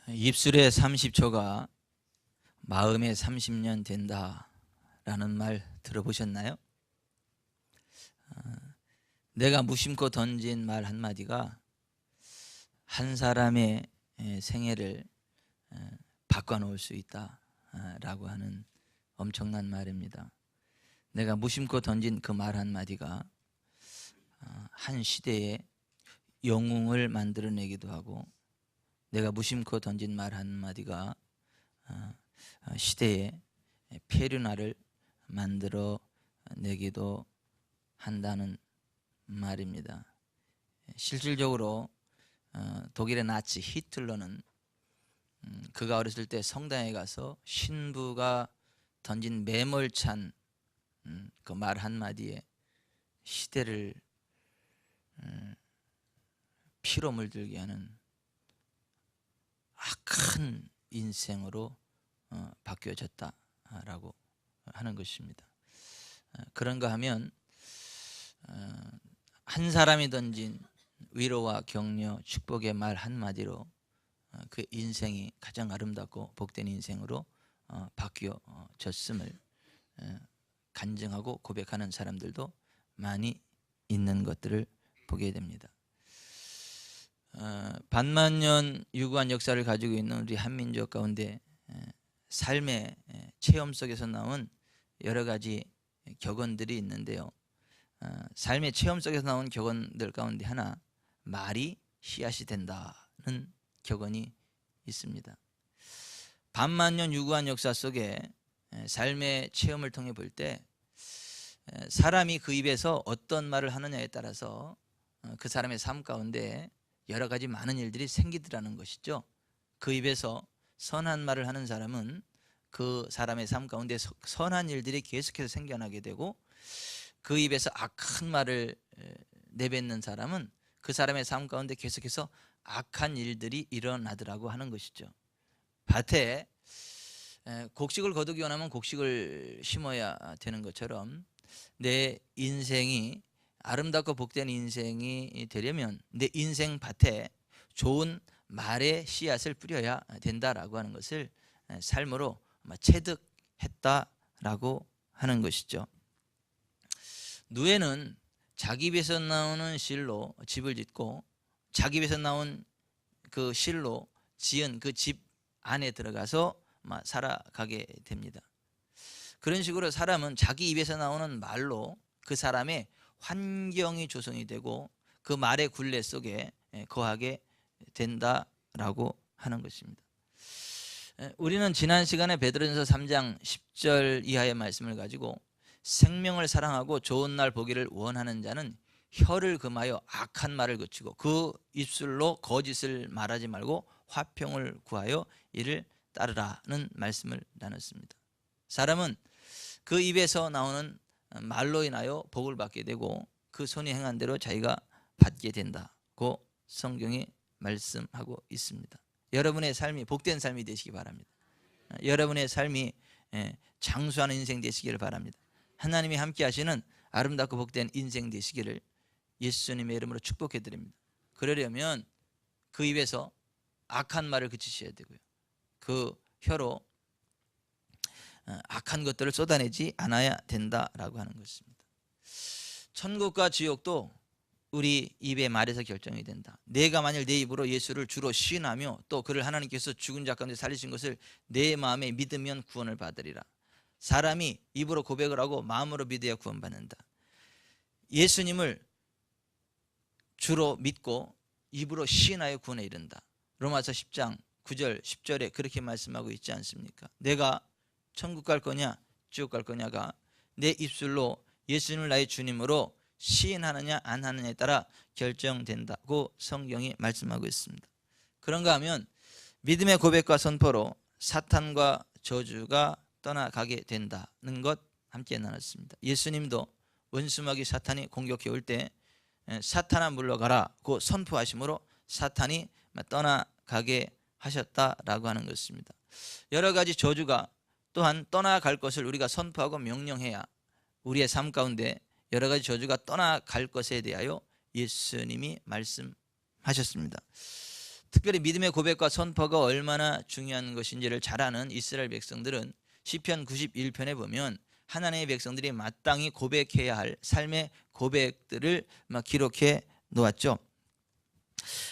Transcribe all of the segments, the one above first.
입술의 30초가 마음의 30년 된다라는 말 들어보셨나요? 내가 무심코 던진 말 한마디가 한 사람의 생애를 바꿔놓을 수 있다라고 하는 엄청난 말입니다. 내가 무심코 던진 그 말 한마디가 한 시대의 영웅을 만들어내기도 하고, 내가 무심코 던진 말 한마디가 시대의 폐륜화를 만들어내기도 한다는 말입니다. 실질적으로 독일의 나치 히틀러는 그가 어렸을 때 성당에 가서 신부가 던진 매몰찬 그 말 한마디에 시대를 피로 물들게 하는 악한 인생으로 바뀌어졌다라고 하는 것입니다. 그런가 하면 한 사람이 던진 위로와 격려, 축복의 말 한마디로 그 인생이 가장 아름답고 복된 인생으로 바뀌어졌음을 간증하고 고백하는 사람들도 많이 있는 것들을 보게 됩니다. 반만년 유구한 역사를 가지고 있는 우리 한민족 가운데 삶의 체험 속에서 나온 여러 가지 격언들이 있는데요. 삶의 체험 속에서 나온 격언들 가운데 하나, 말이 씨앗이 된다는 격언이 있습니다. 반만년 유구한 역사 속에 삶의 체험을 통해 볼 때 사람이 그 입에서 어떤 말을 하느냐에 따라서 그 사람의 삶 가운데 여러 가지 많은 일들이 생기더라는 것이죠. 그 입에서 선한 말을 하는 사람은 그 사람의 삶 가운데 선한 일들이 계속해서 생겨나게 되고, 그 입에서 악한 말을 내뱉는 사람은 그 사람의 삶 가운데 계속해서 악한 일들이 일어나더라고 하는 것이죠. 밭에 곡식을 거두기 원하면 곡식을 심어야 되는 것처럼 내 인생이 아름답고 복된 인생이 되려면 내 인생 밭에 좋은 말의 씨앗을 뿌려야 된다라고 하는 것을 삶으로 체득했다라고 하는 것이죠. 노예는 자기 입에서 나오는 실로 집을 짓고 자기 입에서 나온 그 실로 지은 그 집 안에 들어가서 살아가게 됩니다. 그런 식으로 사람은 자기 입에서 나오는 말로 그 사람의 환경이 조성이 되고 그 말의 굴레 속에 거하게 된다라고 하는 것입니다. 우리는 지난 시간에 베드로전서 3장 10절 이하의 말씀을 가지고 생명을 사랑하고 좋은 날 보기를 원하는 자는 혀를 금하여 악한 말을 그치고 그 입술로 거짓을 말하지 말고 화평을 구하여 이를 따르라는 말씀을 나눴습니다. 사람은 그 입에서 나오는 말로 인하여 복을 받게 되고 그 손이 행한 대로 자기가 받게 된다고 성경이 말씀하고 있습니다. 여러분의 삶이 복된 삶이 되시기 바랍니다. 여러분의 삶이 장수하는 인생 되시기를 바랍니다. 하나님이 함께 하시는 아름답고 복된 인생 되시기를 예수님의 이름으로 축복해 드립니다. 그러려면 그 입에서 악한 말을 그치셔야 되고요, 그 혀로 악한 것들을 쏟아내지 않아야 된다라고 하는 것입니다. 천국과 지옥도 우리 입의 말에서 결정이 된다. 내가 만일 내 입으로 예수를 주로 시인하며 또 그를 하나님께서 죽은 자 가운데 살리신 것을 내 마음에 믿으면 구원을 받으리라. 사람이 입으로 고백을 하고 마음으로 믿어야 구원받는다. 예수님을 주로 믿고 입으로 시인하여 구원에 이른다. 로마서 10장 9절 10절에 그렇게 말씀하고 있지 않습니까? 내가 천국 갈 거냐 지옥 갈 거냐가 내 입술로 예수님을 나의 주님으로 시인하느냐 안 하느냐에 따라 결정된다고 성경이 말씀하고 있습니다. 그런가 하면 믿음의 고백과 선포로 사탄과 저주가 떠나가게 된다는 것 함께 나눴습니다. 예수님도 원수마귀 사탄이 공격해 올 때 사탄아 물러가라고 선포하심으로 사탄이 떠나가게 하셨다라고 하는 것입니다. 여러 가지 저주가 또한 떠나갈 것을 우리가 선포하고 명령해야 우리의 삶 가운데 여러 가지 저주가 떠나갈 것에 대하여 예수님이 말씀하셨습니다. 특별히 믿음의 고백과 선포가 얼마나 중요한 것인지를 잘 아는 이스라엘 백성들은 시편 91편에 보면 하나님의 백성들이 마땅히 고백해야 할 삶의 고백들을 막 기록해 놓았죠.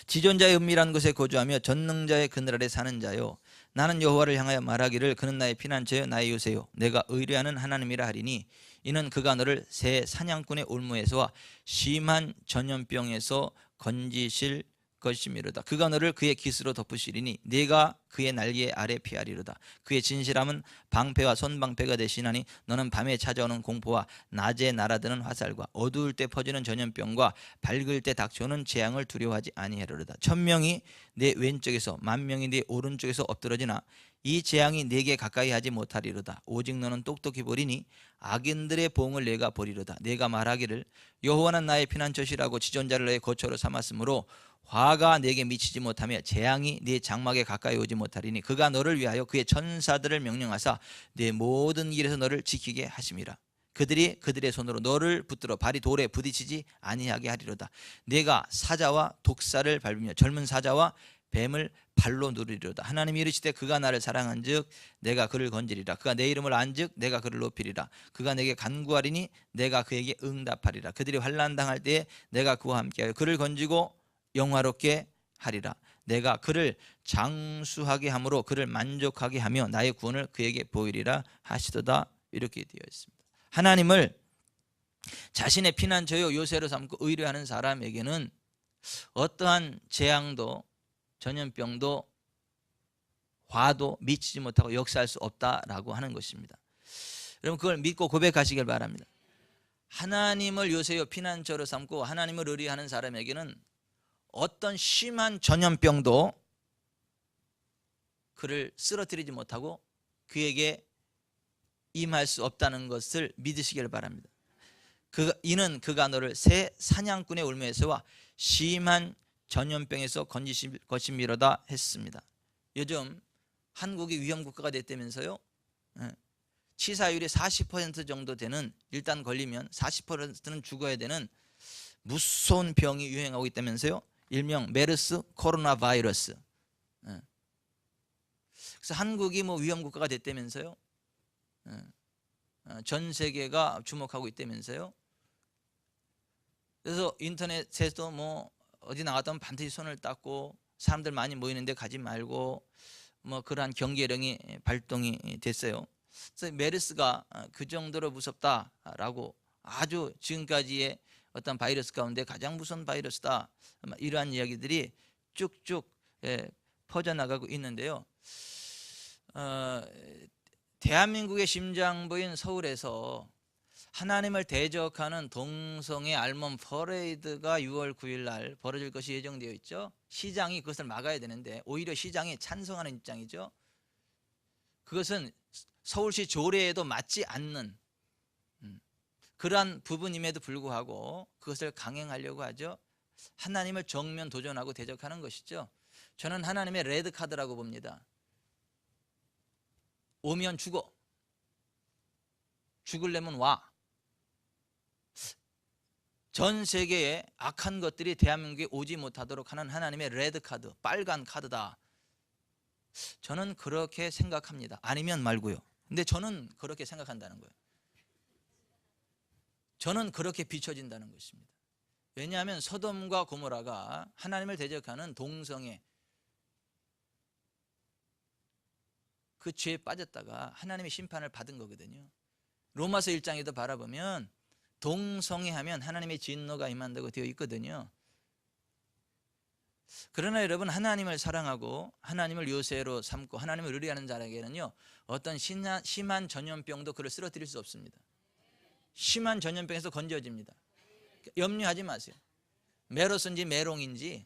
지존자의 은밀한 곳에 거주하며 전능자의 그늘 아래 사는 자요, 나는 여호와를 향하여 말하기를 그는 나의 피난처요 나의 요새요 내가 의뢰하는 하나님이라 하리니 이는 그가 너를 새 사냥꾼의 올무에서와 심한 전염병에서 건지실 것이미로다. 그가 너를 그의 깃으로 덮으시리니 네가 그의 날개 아래 피하리로다. 그의 진실함은 방패와 손방패가 되시나니 너는 밤에 찾아오는 공포와 낮에 날아드는 화살과 어두울 때 퍼지는 전염병과 밝을 때 닥쳐오는 재앙을 두려워하지 아니하리로다. 1000명이 내 왼쪽에서 10,000명이 내 오른쪽에서 엎드러지나 이 재앙이 네게 가까이 하지 못하리로다. 오직 너는 똑똑히 보리니 악인들의 보응을 내가 보리로다. 내가 말하기를 여호와는 나의 피난처시라고 지존자를 너의 거처로 삼았으므로 화가 내게 미치지 못하며 재앙이 네 장막에 가까이 오지 못하리니 그가 너를 위하여 그의 천사들을 명령하사 네 모든 길에서 너를 지키게 하심이라. 그들이 그들의 손으로 너를 붙들어 발이 돌에 부딪히지 아니하게 하리로다. 내가 사자와 독사를 밟으며 젊은 사자와 뱀을 발로 누르리로다. 하나님이 이르시되 그가 나를 사랑한즉 내가 그를 건지리라. 그가 내 이름을 안즉 내가 그를 높이리라. 그가 내게 간구하리니 내가 그에게 응답하리라. 그들이 환난 당할 때에 내가 그와 함께하여 그를 건지고 영화롭게 하리라. 내가 그를 장수하게 함으로 그를 만족하게 하며 나의 구원을 그에게 보이리라 하시도다. 이렇게 되어 있습니다. 하나님을 자신의 피난처요 요새로 삼고 의뢰하는 사람에게는 어떠한 재앙도 전염병도 화도 미치지 못하고 역사할 수 없다라고 하는 것입니다. 여러분 그걸 믿고 고백하시길 바랍니다. 하나님을 요새요 피난처로 삼고 하나님을 의뢰하는 사람에게는 어떤 심한 전염병도 그를 쓰러뜨리지 못하고 그에게 임할 수 없다는 것을 믿으시길 바랍니다. 이는 그가 너를 새 사냥꾼의 올무에서와 심한 전염병에서 건지실 것이미로다 했습니다. 요즘 한국이 위험국가가 됐다면서요. 치사율이 40% 정도 되는, 일단 걸리면 40%는 죽어야 되는 무서운 병이 유행하고 있다면서요. 일명 메르스 코로나 바이러스. 그래서 한국이 뭐 위험국가가 됐다면서요. 전 세계가 주목하고 있다면서요. 그래서 인터넷에서 뭐 어디 나갔다 오면 반드시 손을 닦고 사람들 많이 모이는데 가지 말고 뭐 그러한 경계령이 발동이 됐어요. 그래서 메르스가 그 정도로 무섭다라고 아주 지금까지의 어떤 바이러스 가운데 가장 무서운 바이러스다, 이러한 이야기들이 쭉쭉 퍼져나가고 있는데요. 대한민국의 심장부인 서울에서 하나님을 대적하는 동성애 알몬 퍼레이드가 6월 9일 날 벌어질 것이 예정되어 있죠. 시장이 그것을 막아야 되는데 오히려 시장이 찬성하는 입장이죠. 그것은 서울시 조례에도 맞지 않는 그러한 부분임에도 불구하고 그것을 강행하려고 하죠. 하나님을 정면 도전하고 대적하는 것이죠. 저는 하나님의 레드카드라고 봅니다. 오면 죽어, 죽으려면 와. 전 세계의 악한 것들이 대한민국에 오지 못하도록 하는 하나님의 레드카드, 빨간 카드다. 저는 그렇게 생각합니다. 아니면 말고요. 근데 저는 그렇게 생각한다는 거예요. 저는 그렇게 비춰진다는 것입니다. 왜냐하면 소돔과 고모라가 하나님을 대적하는 동성애, 그 죄에 빠졌다가 하나님의 심판을 받은 거거든요. 로마서 1장에도 바라보면 동성애하면 하나님의 진노가 임한다고 되어 있거든요. 그러나 여러분, 하나님을 사랑하고 하나님을 요새로 삼고 하나님을 의뢰하는 자에게는요, 어떤 심한 전염병도 그를 쓰러뜨릴 수 없습니다. 심한 전염병에서 건져집니다. 염려하지 마세요. 메로스인지 메롱인지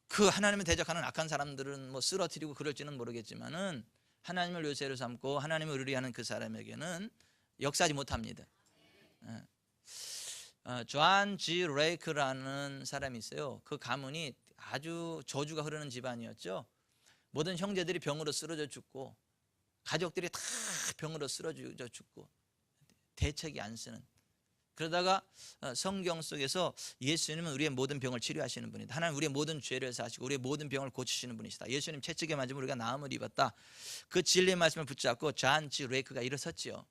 그 하나님을 대적하는 악한 사람들은 쓰러뜨리고 그럴지는 모르겠지만은 하나님을 요새로 삼고 하나님을 의뢰하는 그 사람에게는 역사하지 못합니다. 존 G. 레이크라는 사람이 있어요. 그 가문이 아주 저주가 흐르는 집안이었죠. 모든 형제들이 병으로 쓰러져 죽고 가족들이 다 병으로 쓰러져 죽고 대책이 안 쓰는 그러다가 성경 속에서 예수님은 우리의 모든 병을 치료하시는 분이다. 하나님 우리의 모든 죄를 사하시고 우리의 모든 병을 고치시는 분이시다. 예수님 채찍에 맞으면 우리가 나음을 입었다. 그 진리의 말씀을 붙잡고 존 G. 레이크가 일어섰지요.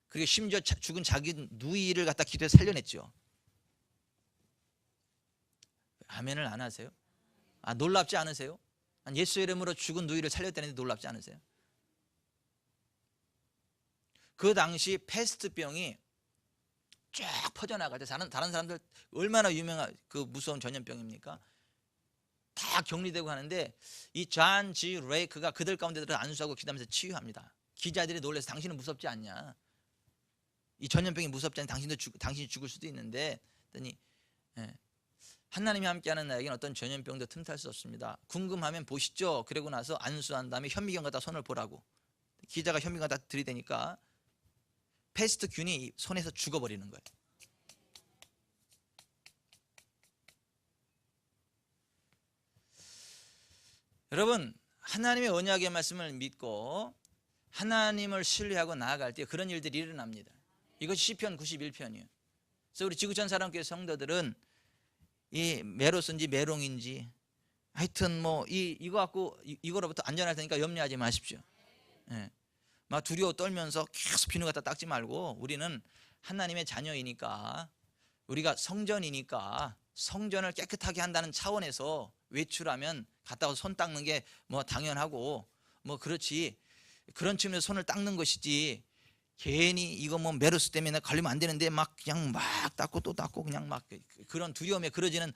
그리고 심지어 죽은 자기 누이를 갖다 기도해 살려냈죠. 아멘을 안 하세요? 놀랍지 않으세요? 예수의 이름으로 죽은 누이를 살렸다는데 놀랍지 않으세요? 그 당시 패스트병이 쫙 퍼져나가죠. 다른 사람들 얼마나 유명한 그 무서운 전염병입니까? 다 격리되고 하는데 이 존 G. 레이크가 그들 가운데 들어 안수하고 기도하면서 치유합니다. 기자들이 놀라서 당신은 무섭지 않냐? 이 전염병이 무섭지 않냐? 당신이 죽을 수도 있는데 했더니 하나님이 함께하는 나에게는 어떤 전염병도 틈탈 수 없습니다. 궁금하면 보시죠. 그러고 나서 안수한 다음에 현미경 갖다 손을 보라고. 기자가 현미경 갖다 들이대니까 패스트균이 손에서 죽어버리는 거예요. 여러분, 하나님의 언약의 말씀을 믿고 하나님을 신뢰하고 나아갈 때 그런 일들이 일어납니다. 이것이 시편 91편이에요. 그래서 우리 지구촌 사람교회 성도들은 이 메로스인지 메롱인지 하여튼 뭐 이거 갖고 이거로부터 안전할 테니까 염려하지 마십시오. 막 두려워 떨면서 계속 비누 갖다 닦지 말고 우리는 하나님의 자녀이니까 우리가 성전이니까 성전을 깨끗하게 한다는 차원에서 외출하면 갔다 와서 손 닦는 게 뭐 당연하고 뭐 그렇지 그런 측면에서 손을 닦는 것이지 괜히 이거 뭐 메르스 때문에 걸리면 안 되는데 막 그냥 막 닦고 또 닦고 그냥 막 그런 두려움에 그러지는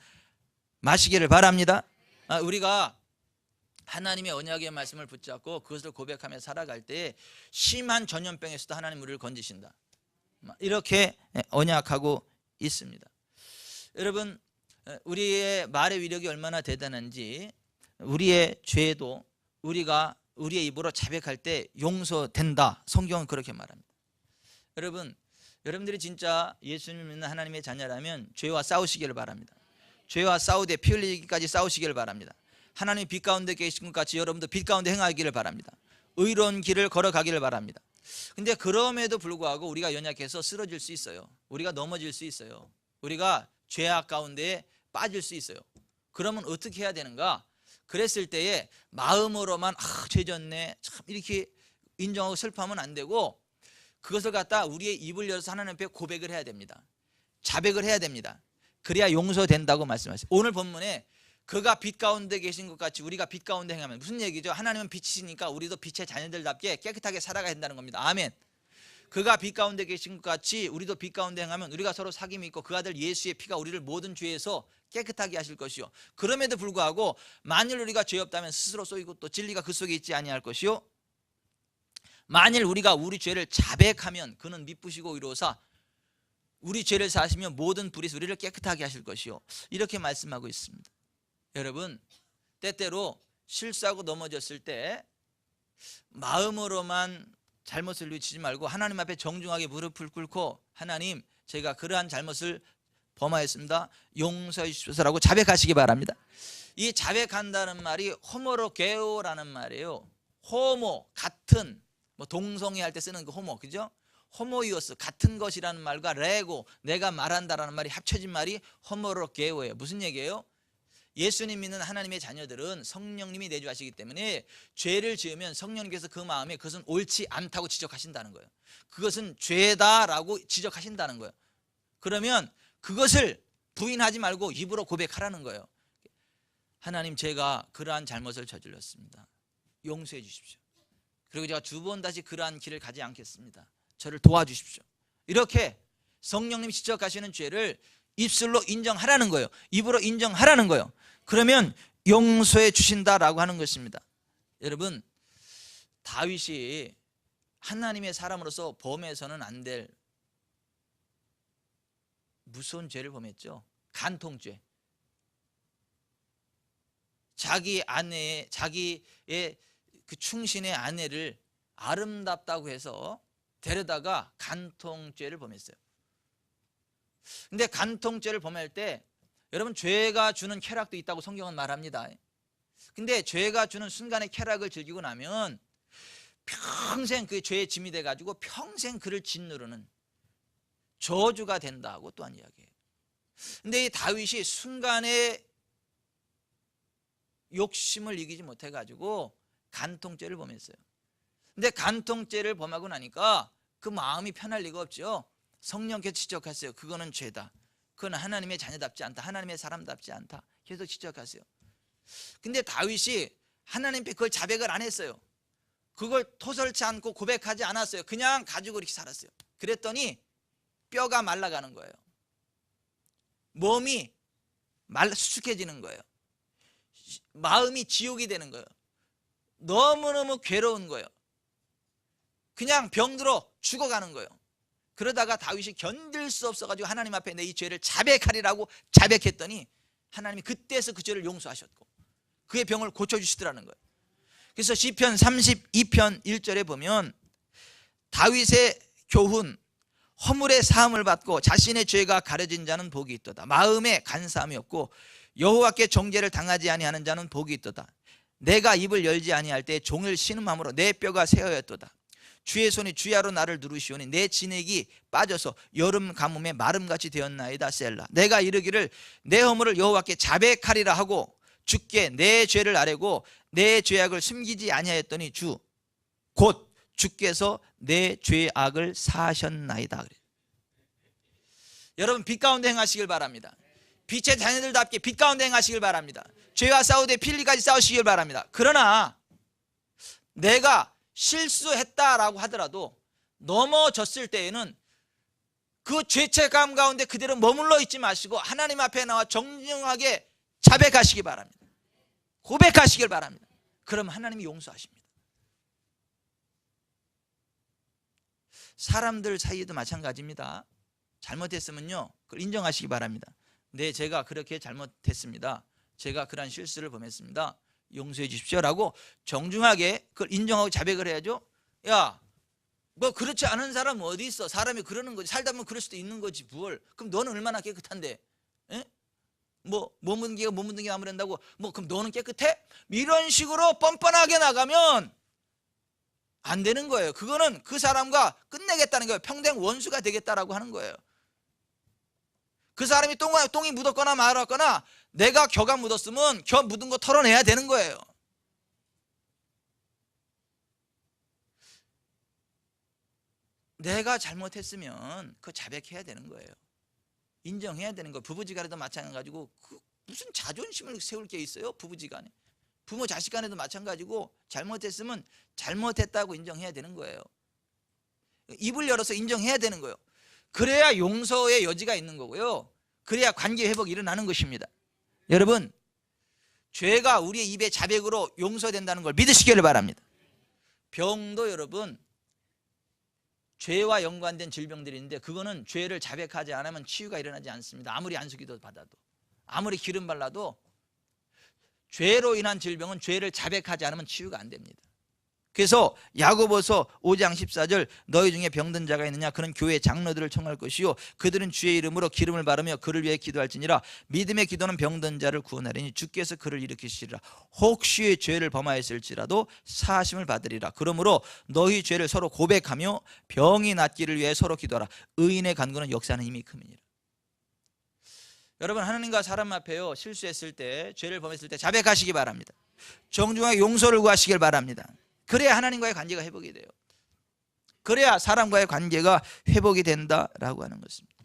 마시기를 바랍니다. 우리가 하나님의 언약의 말씀을 붙잡고 그것을 고백하며 살아갈 때 심한 전염병에서도 하나님 우리를 건지신다. 이렇게 언약하고 있습니다. 여러분, 우리의 말의 위력이 얼마나 대단한지 우리의 죄도 우리가 우리의 입으로 자백할 때 용서된다. 성경은 그렇게 말합니다. 여러분들이 진짜 예수님을 믿는 하나님의 자녀라면 죄와 싸우시기를 바랍니다. 죄와 싸우되 피 흘리기까지 싸우시기를 바랍니다. 하나님 빛 가운데 계신 것 같이 여러분도 빛 가운데 행하기를 바랍니다. 의로운 길을 걸어가기를 바랍니다. 근데 그럼에도 불구하고 우리가 연약해서 쓰러질 수 있어요. 우리가 넘어질 수 있어요. 우리가 죄악 가운데 빠질 수 있어요. 그러면 어떻게 해야 되는가? 그랬을 때에 마음으로만 죄 졌네 참 이렇게 인정하고 슬퍼하면 안 되고 그것을 갖다 우리의 입을 열어서 하나님 앞에 고백을 해야 됩니다. 자백을 해야 됩니다. 그래야 용서된다고 말씀하세요. 오늘 본문에 그가 빛 가운데 계신 것 같이 우리가 빛 가운데 행하면 무슨 얘기죠? 하나님은 빛이시니까 우리도 빛의 자녀들답게 깨끗하게 살아가야 된다는 겁니다. 아멘. 그가 빛 가운데 계신 것 같이 우리도 빛 가운데 행하면 우리가 서로 사귐이 있고 그 아들 예수의 피가 우리를 모든 죄에서 깨끗하게 하실 것이요. 그럼에도 불구하고 만일 우리가 죄 없다면 스스로 쏘이고 또 진리가 그 속에 있지 아니할 것이요. 만일 우리가 우리 죄를 자백하면 그는 미쁘시고 의로우사 우리 죄를 사하시며 모든 불에서 우리를 깨끗하게 하실 것이요. 이렇게 말씀하고 있습니다. 여러분, 때때로 실수하고 넘어졌을 때 마음으로만 잘못을 뉘치지 말고 하나님 앞에 정중하게 무릎을 꿇고 하나님 제가 그러한 잘못을 범하였습니다. 용서해 주시소서라고 자백하시기 바랍니다. 이 자백한다는 말이 호모로게오라는 말이에요. 호모 같은 뭐 동성애 할 때 쓰는 그 호모 그죠? 호모이오스 같은 것이라는 말과 레고 내가 말한다라는 말이 합쳐진 말이 호모로게오예요. 무슨 얘기예요? 예수님 믿는 하나님의 자녀들은 성령님이 내주하시기 때문에 죄를 지으면 성령님께서 그 마음에 그것은 옳지 않다고 지적하신다는 거예요. 그것은 죄다라고 지적하신다는 거예요. 그러면 그것을 부인하지 말고 입으로 고백하라는 거예요. 하나님 제가 그러한 잘못을 저질렀습니다. 용서해 주십시오. 그리고 제가 두 번 다시 그러한 길을 가지 않겠습니다. 저를 도와주십시오. 이렇게 성령님이 지적하시는 죄를 입술로 인정하라는 거예요. 입으로 인정하라는 거예요. 그러면 용서해 주신다라고 하는 것입니다. 여러분, 다윗이 하나님의 사람으로서 범해서는 안 될 무서운 죄를 범했죠. 간통죄. 자기의 그 충신의 아내를 아름답다고 해서 데려다가 간통죄를 범했어요. 근데 간통죄를 범할 때 여러분 죄가 주는 쾌락도 있다고 성경은 말합니다. 근데 죄가 주는 순간의 쾌락을 즐기고 나면 평생 그 죄에 짐이 돼가지고 평생 그를 짓누르는 저주가 된다고 또한 이야기해요. 근데 이 다윗이 순간에 욕심을 이기지 못해가지고 간통죄를 범했어요. 근데 간통죄를 범하고 나니까 그 마음이 편할 리가 없죠. 성령께서 지적하세요. 그거는 죄다. 그건 하나님의 자녀답지 않다. 하나님의 사람답지 않다. 계속 지적하세요. 근데 다윗이 하나님께 그걸 자백을 안 했어요. 그걸 토설치 않고 고백하지 않았어요. 그냥 가지고 이렇게 살았어요. 그랬더니 뼈가 말라가는 거예요. 몸이 수축해지는 거예요. 마음이 지옥이 되는 거예요. 너무너무 괴로운 거예요. 그냥 병들어 죽어가는 거예요. 그러다가 다윗이 견딜 수 없어가지고 하나님 앞에 내 이 죄를 자백하리라고 자백했더니 하나님이 그때서 그 죄를 용서하셨고 그의 병을 고쳐주시더라는 거예요. 그래서 시편 32편 1절에 보면 다윗의 교훈, 허물의 사함을 받고 자신의 죄가 가려진 자는 복이 있도다. 마음에 간사함이 없고 여호와께 정죄를 당하지 아니하는 자는 복이 있도다. 내가 입을 열지 아니할 때 종일 신음함으로 내 뼈가 새어였도다. 주의 손이 주야로 나를 누르시오니 내 진액이 빠져서 여름 가뭄에 마름같이 되었나이다. 셀라. 내가 이르기를 내 허물을 여호와께 자백하리라 하고 주께 내 죄를 아뢰고 내 죄악을 숨기지 아니하였더니 곧 주께서 내 죄악을 사하셨나이다. 여러분 빛 가운데 행하시길 바랍니다. 빛의 자녀들답게 빛 가운데 행하시길 바랍니다. 죄와 싸우되 필리까지 싸우시길 바랍니다. 그러나 내가 실수했다라고 하더라도 넘어졌을 때에는 그 죄책감 가운데 그대로 머물러 있지 마시고 하나님 앞에 나와 정중하게 자백하시기 바랍니다. 고백하시길 바랍니다. 그럼 하나님이 용서하십니다. 사람들 사이에도 마찬가지입니다. 잘못했으면요 그걸 인정하시기 바랍니다. 네, 제가 그렇게 잘못했습니다. 제가 그런 실수를 범했습니다. 용서해 주십시오라고 정중하게 그걸 인정하고 자백을 해야죠. 야, 뭐 그렇지 않은 사람은 어디 있어? 사람이 그러는 거지. 살다 보면 그럴 수도 있는 거지 뭘. 그럼 너는 얼마나 깨끗한데? 에? 뭐 묻은 개가 못 묻은 게 아무런다고 뭐 그럼 너는 깨끗해? 이런 식으로 뻔뻔하게 나가면 안 되는 거예요. 그거는 그 사람과 끝내겠다는 거예요. 평생 원수가 되겠다라고 하는 거예요. 그 사람이 똥이 묻었거나 말았거나 내가 겨가 묻었으면 겨 묻은 거 털어내야 되는 거예요. 내가 잘못했으면 그거 자백해야 되는 거예요. 인정해야 되는 거예요. 부부지간에도 마찬가지고 무슨 자존심을 세울 게 있어요. 부부지간에 부모 자식간에도 마찬가지고 잘못했으면 잘못했다고 인정해야 되는 거예요. 입을 열어서 인정해야 되는 거예요. 그래야 용서의 여지가 있는 거고요. 그래야 관계 회복이 일어나는 것입니다. 여러분 죄가 우리의 입에 자백으로 용서된다는 걸 믿으시기를 바랍니다. 병도 여러분 죄와 연관된 질병들이 있는데 그거는 죄를 자백하지 않으면 치유가 일어나지 않습니다. 아무리 안수기도 받아도 아무리 기름 발라도 죄로 인한 질병은 죄를 자백하지 않으면 치유가 안 됩니다. 그래서 야고보서 5장 14절 너희 중에 병든 자가 있느냐 그는 교회 장로들을 청할 것이요 그들은 주의 이름으로 기름을 바르며 그를 위해 기도할지니라 믿음의 기도는 병든 자를 구원하리니 주께서 그를 일으키시리라. 혹시 죄를 범하였을지라도 사하심을 받으리라. 그러므로 너희 죄를 서로 고백하며 병이 낫기를 위해 서로 기도하라. 의인의 간구는 역사하는 힘이 큼이니라. 여러분 하나님과 사람 앞에요 실수했을 때 죄를 범했을 때 자백하시기 바랍니다. 정중하게 용서를 구하시길 바랍니다. 그래야 하나님과의 관계가 회복이 돼요. 그래야 사람과의 관계가 회복이 된다라고 하는 것입니다.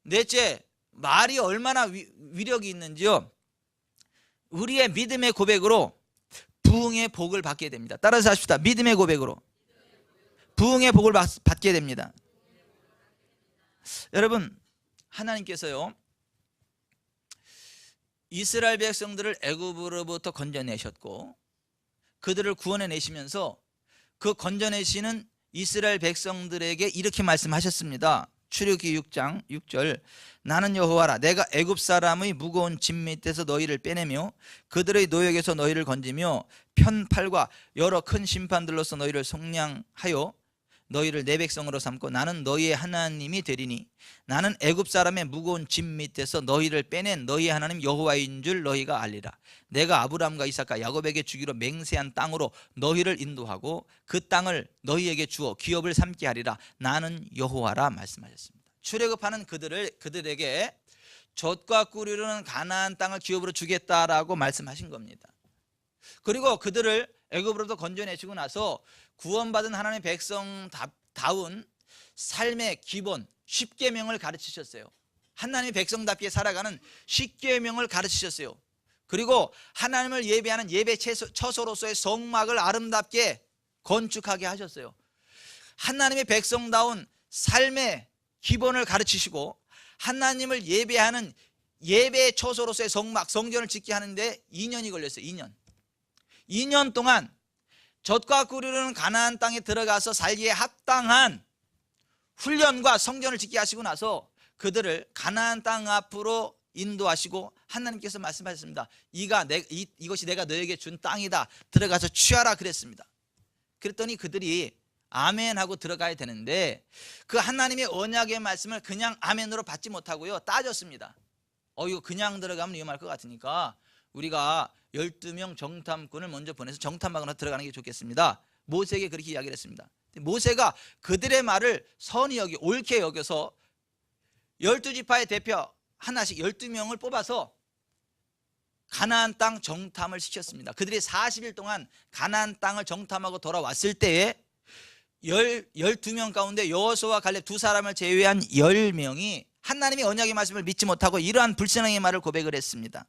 넷째, 말이 얼마나 위력이 있는지요. 우리의 믿음의 고백으로 부흥의 복을 받게 됩니다. 따라서 하십시다. 믿음의 고백으로 부흥의 복을 받게 됩니다. 여러분 하나님께서요 이스라엘 백성들을 애굽으로부터 건져내셨고 그들을 구원해내시면서 그 건져내시는 이스라엘 백성들에게 이렇게 말씀하셨습니다. 출애굽기 6장 6절 나는 여호와라 내가 애굽 사람의 무거운 짐 밑에서 너희를 빼내며 그들의 노역에서 너희를 건지며 편팔과 여러 큰 심판들로서 너희를 속량하여 너희를 내 백성으로 삼고 나는 너희의 하나님이 되리니 나는 애굽 사람의 무거운 짐 밑에서 너희를 빼낸 너희의 하나님 여호와인 줄 너희가 알리라. 내가 아브라함과 이삭과 야곱에게 주기로 맹세한 땅으로 너희를 인도하고 그 땅을 너희에게 주어 기업을 삼게 하리라. 나는 여호와라 말씀하셨습니다. 출애굽하는 그들에게 젖과 꿀이 흐르는 가나안 땅을 기업으로 주겠다라고 말씀하신 겁니다. 그리고 그들을 애굽으로부터 건져내시고 나서 구원받은 하나님의 백성다운 삶의 기본 10계명을 가르치셨어요. 하나님의 백성답게 살아가는 10계명을 가르치셨어요. 그리고 하나님을 예배하는 예배 처소로서의 성막을 아름답게 건축하게 하셨어요. 하나님의 백성다운 삶의 기본을 가르치시고 하나님을 예배하는 예배 처소로서의 성막, 성전을 짓게 하는데 2년이 걸렸어요. 2년 동안 젖과 꿀이 흐르는 가나안 땅에 들어가서 살기에 합당한 훈련과 성전을 짓게 하시고 나서 그들을 가나안 땅 앞으로 인도하시고 하나님께서 말씀하셨습니다. 이것이 내가 너에게 준 땅이다. 들어가서 취하라 그랬습니다. 그랬더니 그들이 아멘 하고 들어가야 되는데 그 하나님의 언약의 말씀을 그냥 아멘으로 받지 못하고요, 따졌습니다. 이거 그냥 들어가면 위험할 것 같으니까 우리가 12명 정탐꾼을 먼저 보내서 정탐하거나 들어가는 게 좋겠습니다. 모세에게 그렇게 이야기를 했습니다. 모세가 그들의 말을 선히 여기 옳게 여겨서 12지파의 대표 하나씩 12명을 뽑아서 가나안 땅 정탐을 시켰습니다. 그들이 40일 동안 가나안 땅을 정탐하고 돌아왔을 때에 12명 가운데 여호수아와 갈렙 두 사람을 제외한 10명이 하나님의 언약의 말씀을 믿지 못하고 이러한 불신앙의 말을 고백을 했습니다.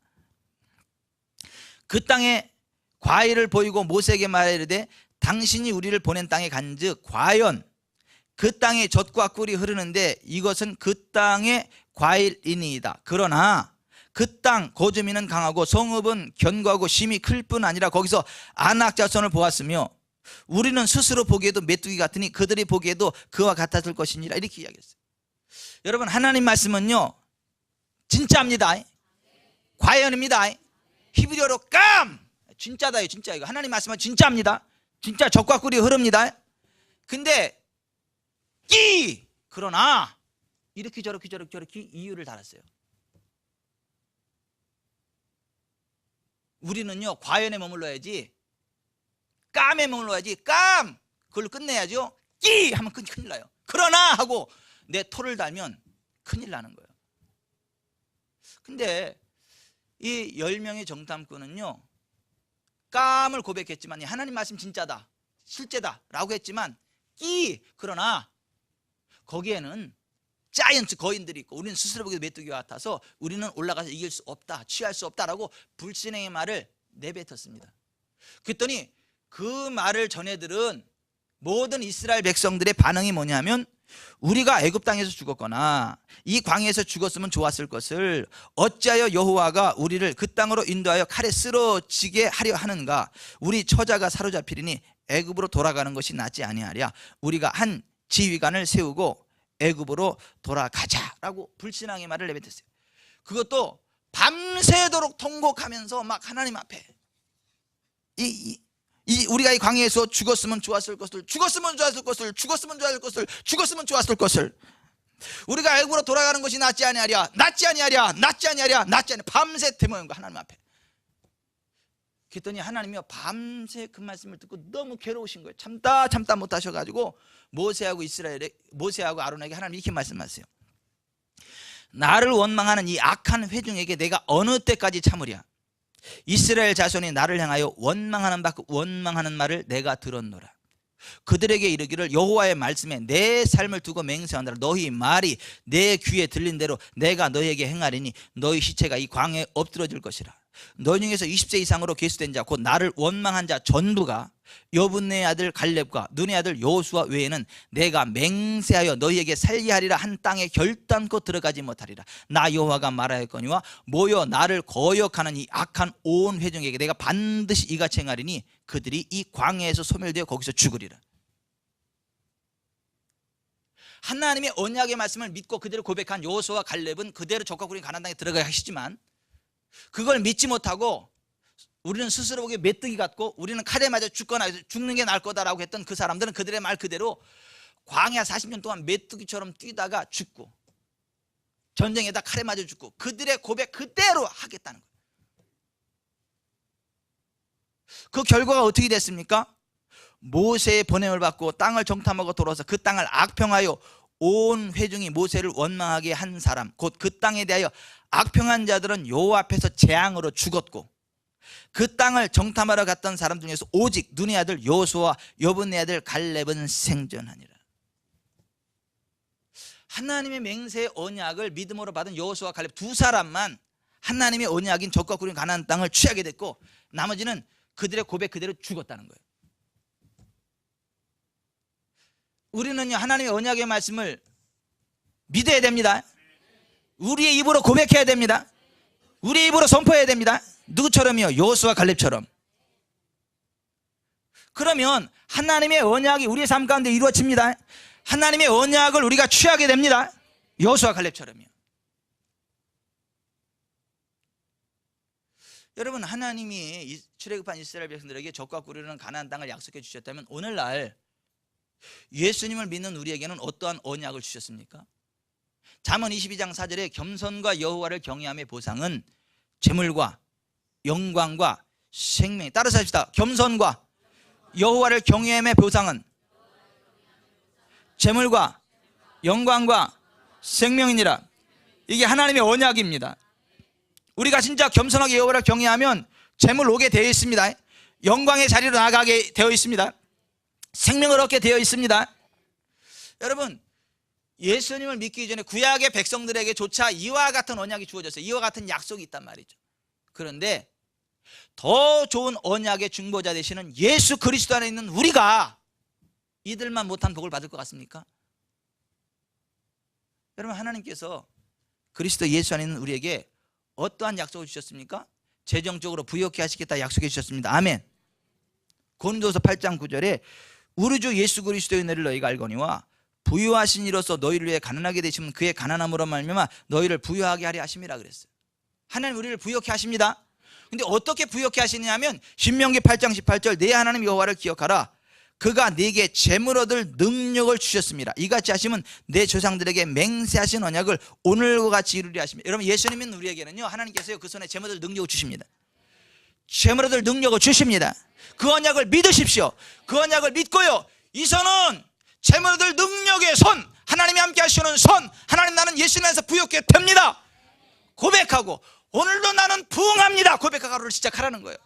그 땅에 과일을 보이고 모세에게 말하되 당신이 우리를 보낸 땅에 간즉 과연 그 땅에 젖과 꿀이 흐르는데 이것은 그 땅의 과일이니이다. 그러나 그 땅 거주민은 강하고 성읍은 견고하고 심이 클 뿐 아니라 거기서 아낙 자손을 보았으며 우리는 스스로 보기에도 메뚜기 같으니 그들이 보기에도 그와 같았을 것이니라. 이렇게 이야기했어요. 여러분, 하나님 말씀은요 진짜입니다. 과연입니다. 히브리어로 깜! 진짜다. 진짜 이거 하나님 말씀은 진짜입니다. 진짜 젖과 꿀이 흐릅니다. 근데 그러나 이렇게 저렇게 이유를 달았어요. 우리는요 과연에 머물러야지, 깜에 머물러야지. 깜! 그걸로 끝내야죠. 하면 큰일 나요. 그러나 하고 내 토를 달면 큰일 나는 거예요. 근데 이 10명의 정탐꾼은요 깜을 고백했지만 하나님 말씀 진짜다, 실제다 라고 했지만 그러나 거기에는 자이언트 거인들이 있고 우리는 스스로 보기에도 메뚜기 같아서 우리는 올라가서 이길 수 없다, 취할 수 없다라고 불신앙의 말을 내뱉었습니다. 그랬더니 그 말을 전해들은 모든 이스라엘 백성들의 반응이 뭐냐면 우리가 애굽 땅에서 죽었거나 이 광야에서 죽었으면 좋았을 것을 어찌하여 여호와가 우리를 그 땅으로 인도하여 칼에 쓰러지게 하려 하는가. 우리 처자가 사로잡히리니 애굽으로 돌아가는 것이 낫지 아니하랴. 우리가 한 지휘관을 세우고 애굽으로 돌아가자라고 불신앙의 말을 내뱉었어요. 그것도 밤새도록 통곡하면서 막 하나님 앞에 우리가 이 광야에서 죽었으면 좋았을 것을, 죽었으면 좋았을 것을, 죽었으면 좋았을 것을, 죽었으면 좋았을 것을, 우리가 애굽으로 돌아가는 것이 낫지 아니하랴, 낫지 아니하랴, 낫지 아니하랴, 낫지 아니하랴. 밤새 대모한 거야 하나님 앞에. 그랬더니 하나님이요 밤새 그 말씀을 듣고 너무 괴로우신 거예요. 참다 못 하셔가지고 모세하고 아론에게 하나님 이렇게 말씀하세요. 나를 원망하는 이 악한 회중에게 내가 어느 때까지 참으랴. 이스라엘 자손이 나를 향하여 원망하는 말을 내가 들었노라. 그들에게 이르기를 여호와의 말씀에 내 삶을 두고 맹세하노라. 너희 말이 내 귀에 들린 대로 내가 너희에게 행하리니 너희 시체가 이 광야에 엎드러질 것이라. 너희 중에서 20세 이상으로 계수된 자 곧 나를 원망한 자 전부가 여분의 아들 갈렙과 눈의 아들 여호수아 외에는 내가 맹세하여 너희에게 살게 하리라 한 땅에 결단코 들어가지 못하리라. 나 여호와가 말하였거니와 모여 나를 거역하는 이 악한 온 회중에게 내가 반드시 이같이 행하리니 그들이 이 광야에서 소멸되어 거기서 죽으리라. 하나님의 언약의 말씀을 믿고 그대로 고백한 여호수아와 갈렙은 그대로 젖과 꿀이 가나안 땅에 들어가야 하시지만 그걸 믿지 못하고 우리는 스스로 보기에 메뚜기 같고 우리는 칼에 맞아 죽거나 죽는 게 나을 거다라고 했던 그 사람들은 그들의 말 그대로 광야 40년 동안 메뚜기처럼 뛰다가 죽고 전쟁에다 칼에 맞아 죽고 그들의 고백 그대로 하겠다는 거예요. 그 결과가 어떻게 됐습니까? 모세의 보냄을 받고 땅을 정탐하고 돌아와서 그 땅을 악평하여 온 회중이 모세를 원망하게 한 사람, 곧 그 땅에 대하여 악평한 자들은 여호와 앞에서 재앙으로 죽었고, 그 땅을 정탐하러 갔던 사람 중에서 오직 눈의 아들 여호수아와 여분의 아들 갈렙은 생존하니라. 하나님의 맹세의 언약을 믿음으로 받은 여호수아와 갈렙 두 사람만 하나님의 언약인 적과 꿀인 가나안 땅을 취하게 됐고, 나머지는 그들의 고백 그대로 죽었다는 거예요. 우리는요, 하나님의 언약의 말씀을 믿어야 됩니다. 우리의 입으로 고백해야 됩니다. 우리의 입으로 선포해야 됩니다. 누구처럼요? 여호수아와 갈렙처럼. 그러면 하나님의 언약이 우리의 삶 가운데 이루어집니다. 하나님의 언약을 우리가 취하게 됩니다. 여호수아와 갈렙처럼요. 여러분, 하나님이 출애굽한 이스라엘 백성들에게 적과 꿀이라는 가나안 땅을 약속해 주셨다면, 오늘날 예수님을 믿는 우리에게는 어떠한 언약을 주셨습니까? 잠언 22장 4절에 겸손과 여호와를 경외함의 보상은 재물과 영광과 생명. 따라서 합시다. 겸손과 여호와를 경외함의 보상은 재물과 영광과 생명이니라. 이게 하나님의 언약입니다. 우리가 진짜 겸손하게 여호와를 경외하면 재물 오게 되어 있습니다. 영광의 자리로 나아가게 되어 있습니다. 생명을 얻게 되어 있습니다. 여러분, 예수님을 믿기 전에 구약의 백성들에게조차 이와 같은 언약이 주어졌어요. 이와 같은 약속이 있단 말이죠. 그런데 더 좋은 언약의 중보자 되시는 예수 그리스도 안에 있는 우리가 이들만 못한 복을 받을 것 같습니까? 여러분, 하나님께서 그리스도 예수 안에 있는 우리에게 어떠한 약속을 주셨습니까? 재정적으로 부유케 하시겠다 약속해 주셨습니다. 아멘. 고린도서 8장 9절에 우리 주 예수 그리스도의 은혜를 너희가 알거니와 부유하신 이로서 너희를 위해 가난하게 되시면 그의 가난함으로 말미암아 너희를 부유하게 하려 하심이라 그랬어요. 하나님 우리를 부유케 하십니다. 근데 어떻게 부유케 하시느냐면 신명기 8장 18절 내 하나님 여호와를 기억하라. 그가 네게 재물 얻을 능력을 주셨습니다. 이같이 하시면 내 조상들에게 맹세하신 언약을 오늘과 같이 이루리 하십니다. 여러분, 예수님은 우리에게는요, 하나님께서요 그 손에 재물 얻을 능력을 주십니다. 재물 얻을 능력을 주십니다. 그 언약을 믿으십시오. 그 언약을 믿고요, 이 손은 재물 얻을 능력의 손, 하나님이 함께 하시는 손, 하나님 나는 예수 안에서 부유케 됩니다 고백하고, 오늘도 나는 부흥합니다 고백하고 하루를 시작하라는 거예요.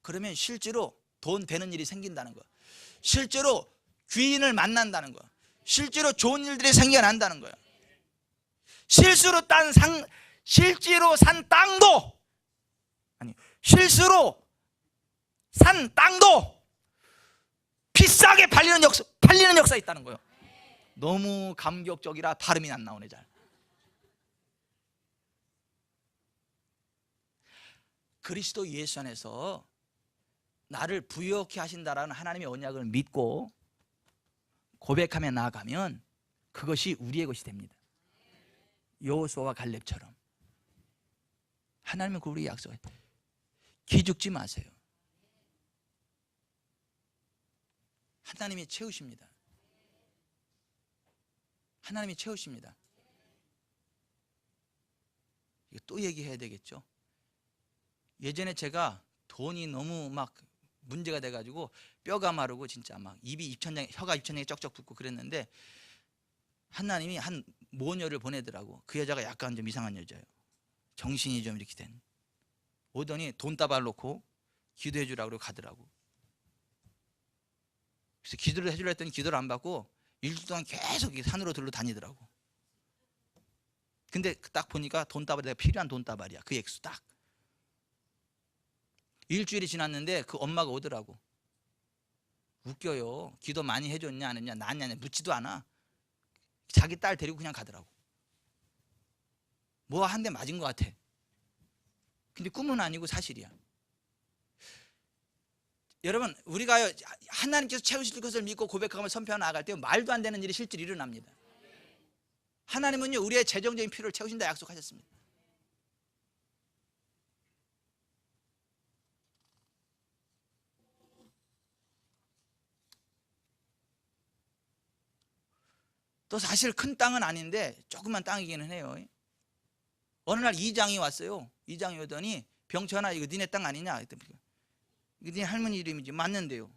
그러면 실제로 돈 되는 일이 생긴다는 거예요. 실제로 귀인을 만난다는 거예요. 실제로 좋은 일들이 생겨난다는 거예요. 실수로 산 땅도, 아니, 실수로 산 땅도 비싸게 팔리는 역사 있다는 거예요. 너무 감격적이라 발음이 안 나오네 잘. 그리스도 예수 안에서 나를 부유케 하신다라는 하나님의 언약을 믿고 고백하며 나아가면 그것이 우리의 것이 됩니다. 여호수아와 갈렙처럼 하나님은 우리에게 약속해요. 기죽지 마세요. 하나님이 채우십니다. 하나님이 채우십니다. 이거 또 얘기해야 되겠죠. 예전에 제가 돈이 너무 막 문제가 돼가지고 뼈가 마르고 진짜 막 혀가 입천장에 쩍쩍 붓고 그랬는데, 하나님이 한 모녀를 보내더라고. 그 여자가 약간 좀 이상한 여자예요. 정신이 좀 이렇게 된. 오더니 돈다발 놓고 기도해 주라고 그러고 가더라고. 그래서 기도를 해주려 했더니 기도를 안 받고 일주일 동안 계속 산으로 들러 다니더라고. 근데 딱 보니까 돈다발이 내가 필요한 돈다발이야. 그 액수 딱. 일주일이 지났는데 그 엄마가 오더라고. 웃겨요. 기도 많이 해줬냐 안 했냐 낳았냐 묻지도 않아. 자기 딸 데리고 그냥 가더라고. 뭐 한 대 맞은 것 같아. 근데 꿈은 아니고 사실이야. 여러분, 우리가 하나님께서 채우실 것을 믿고 고백하며 선포하며 나아갈 때 말도 안 되는 일이 실제로 일어납니다. 하나님은요 우리의 재정적인 필요를 채우신다 약속하셨습니다. 또 사실 큰 땅은 아닌데 조그만 땅이기는 해요. 어느 날 이장이 왔어요. 이장이 오더니 병천아, 이거 니네 땅 아니냐? 이거 네 할머니 이름이지. 맞는데요.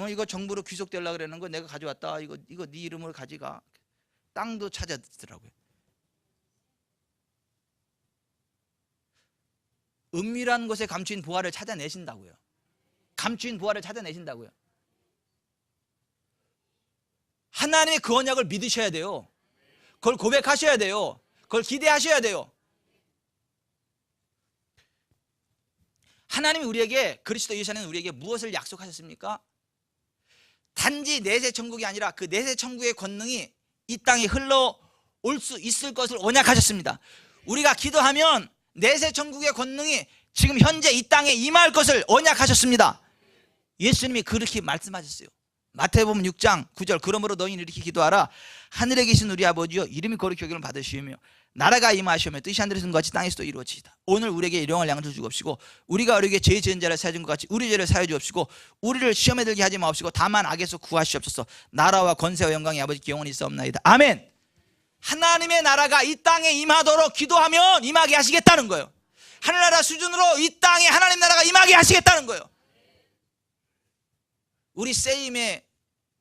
이거 정부로 귀속되려고 그러는 거 내가 가져왔다. 이거 네 이름으로 가져가. 땅도 찾아드더라고요. 은밀한 곳에 감추인 보화를 찾아내신다고요. 감추인 보화를 찾아내신다고요. 하나님의 그 언약을 믿으셔야 돼요. 그걸 고백하셔야 돼요. 그걸 기대하셔야 돼요. 하나님이 우리에게, 그리스도 예수 안에는 우리에게 무엇을 약속하셨습니까? 단지 내세 천국이 아니라 그 내세 천국의 권능이 이 땅에 흘러올 수 있을 것을 언약하셨습니다. 우리가 기도하면 내세 천국의 권능이 지금 현재 이 땅에 임할 것을 언약하셨습니다. 예수님이 그렇게 말씀하셨어요. 마태복음 6장 9절, 그러므로 너희는 이렇게 기도하라. 하늘에 계신 우리 아버지여, 이름이 거룩히 여김을 받으시오며 나라가 임하시오며 뜻이 하늘에서 같이 땅에서도 이루어지이다. 오늘 우리에게 일용할 양을 주옵시고 우리가 우리에게 죄 지은 자를 사해 준 것 같이 우리 죄를 사해 주옵시고 우리를 시험에 들게 하지 마옵시고 다만 악에서 구하시옵소서. 나라와 권세와 영광이 아버지께 영원히 있사옵나이다. 아멘. 하나님의 나라가 이 땅에 임하도록 기도하면 임하게 하시겠다는 거예요. 하늘나라 수준으로 이 땅에 하나님 나라가 임하게 하시겠다는 거예요. 우리 세임의